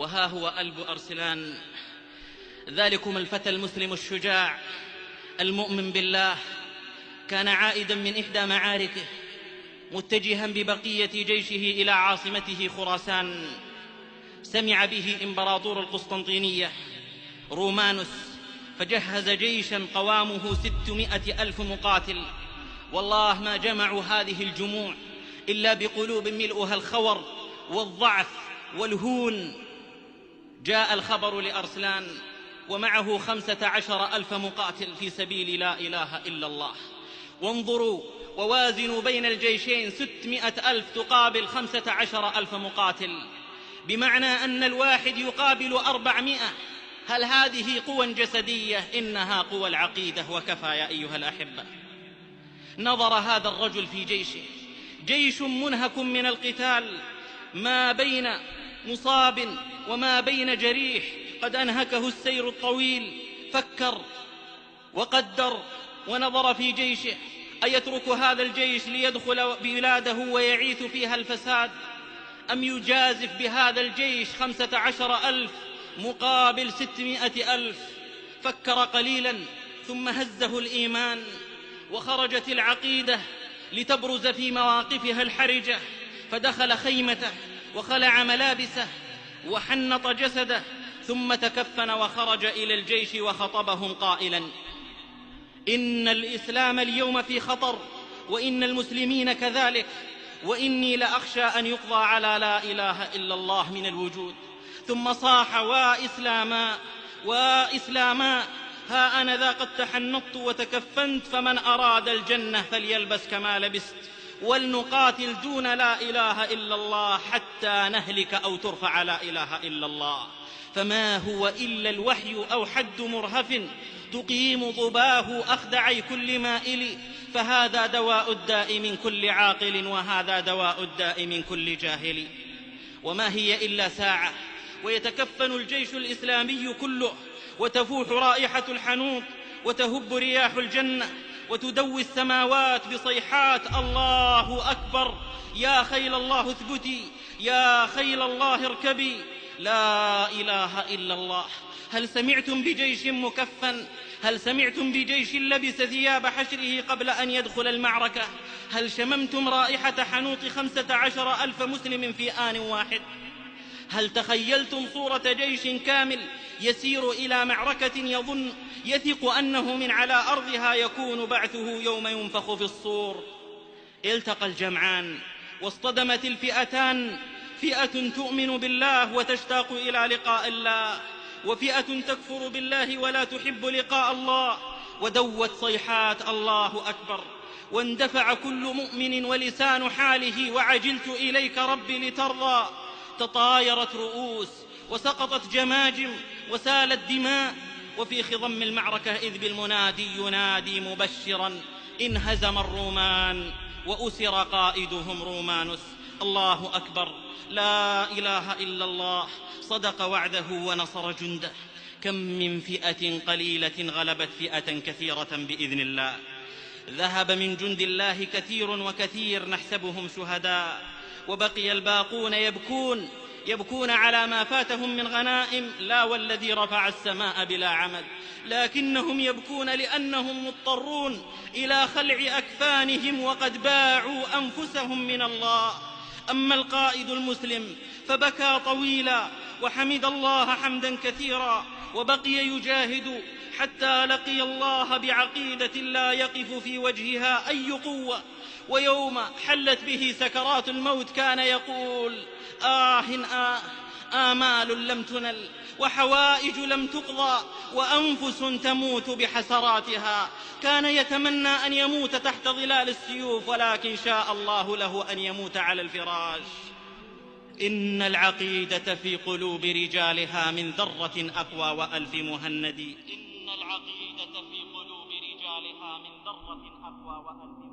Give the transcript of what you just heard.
وها هو ألب أرسلان، ذلكم الفتى المسلم الشجاع المؤمن بالله، كان عائدا من إحدى معاركه متجها ببقية جيشه إلى عاصمته خراسان. سمع به إمبراطور القسطنطينية رومانوس، فجهز جيشا قوامه 600,000 مقاتل. والله ما جمعوا هذه الجموع إلا بقلوب ملؤها الخور والضعف والهون. جاء الخبر لأرسلان ومعه 15,000 مقاتل في سبيل لا إله إلا الله. وانظروا ووازنوا بين الجيشين، 600,000 تقابل 15,000 مقاتل، بمعنى أن الواحد يقابل 400. هل هذه قوى جسدية؟ إنها قوى العقيدة وكفى يا أيها الأحبة. نظر هذا الرجل في جيشه، جيش منهك من القتال، ما بين مصاب وما بين جريح، قد أنهكه السير الطويل. فكر وقدر ونظر في جيشه، أيترك هذا الجيش ليدخل بلاده ويعيث فيها الفساد، أم يجازف بهذا الجيش 15,000 مقابل 600,000؟ فكر قليلا ثم هزه الإيمان، وخرجت العقيدة لتبرز في مواقفها الحرجة. فدخل خيمته وخلع ملابسه وحنط جسده، ثم تكفن وخرج إلى الجيش وخطبهم قائلا: إن الإسلام اليوم في خطر، وإن المسلمين كذلك، وإني لأخشى أن يقضى على لا إله إلا الله من الوجود. ثم صاح: وإسلاما وإسلاما، ها أنا ذا قد تحنطت وتكفنت، فمن أراد الجنة فليلبس كما لبست، ولنقاتل دون لا إله إلا الله حتى نهلك أو ترفع لا إله إلا الله. فما هو إلا الوحي أو حد مرهف تقيم ضباه أخدعي كل مائل، فهذا دواء الداء من كل عاقل، وهذا دواء الداء من كل جاهل. وما هي إلا ساعة ويتكفن الجيش الإسلامي كله، وتفوح رائحة الحنوط، وتهب رياح الجنة، وتدوي السماوات بصيحات: الله أكبر، يا خيل الله اثبتي، يا خيل الله اركبي، لا إله إلا الله. هل سمعتم بجيش مكفن؟ هل سمعتم بجيش لبس ثياب حشره قبل أن يدخل المعركة؟ هل شممتم رائحة حنوط 15,000 مسلم في آن واحد؟ هل تخيلتم صورة جيش كامل يسير إلى معركة يثق أنه من على أرضها يكون بعثه يوم ينفخ في الصور؟ التقى الجمعان واصطدمت الفئتان، فئة تؤمن بالله وتشتاق إلى لقاء الله، وفئة تكفر بالله ولا تحب لقاء الله. ودوت صيحات: الله أكبر، واندفع كل مؤمن ولسان حاله: وعجلت إليك ربي لترضى. تطايرت رؤوس وسقطت جماجم وسالت دماء. وفي خضم المعركة إذ بالمنادي ينادي مبشرا: انهزم الرومان وأسر قائدهم رومانوس. الله أكبر، لا إله إلا الله، صدق وعده ونصر جنده. كم من فئة قليلة غلبت فئة كثيرة بإذن الله. ذهب من جند الله كثير وكثير نحسبهم شهداء، وبقي الباقون يبكون على ما فاتهم من غنائم، لا والذي رفع السماء بلا عمد، لكنهم يبكون لأنهم مضطرون إلى خلع أكفانهم وقد باعوا أنفسهم من الله. أما القائد المسلم فبكى طويلا وحمد الله حمدا كثيرا، وبقي يجاهد حتى لقي الله بعقيدة لا يقف في وجهها أي قوة. ويوم حلت به سكرات الموت كان يقول: آمال لم تنل، وحوائج لم تقضى، وأنفس تموت بحسراتها. كان يتمنى أن يموت تحت ظلال السيوف، ولكن شاء الله له أن يموت على الفراش. إن العقيدة في قلوب رجالها من ذرة أقوى وألف مهند. إن العقيدة في قلوب رجالها من ذرة أقوى وألف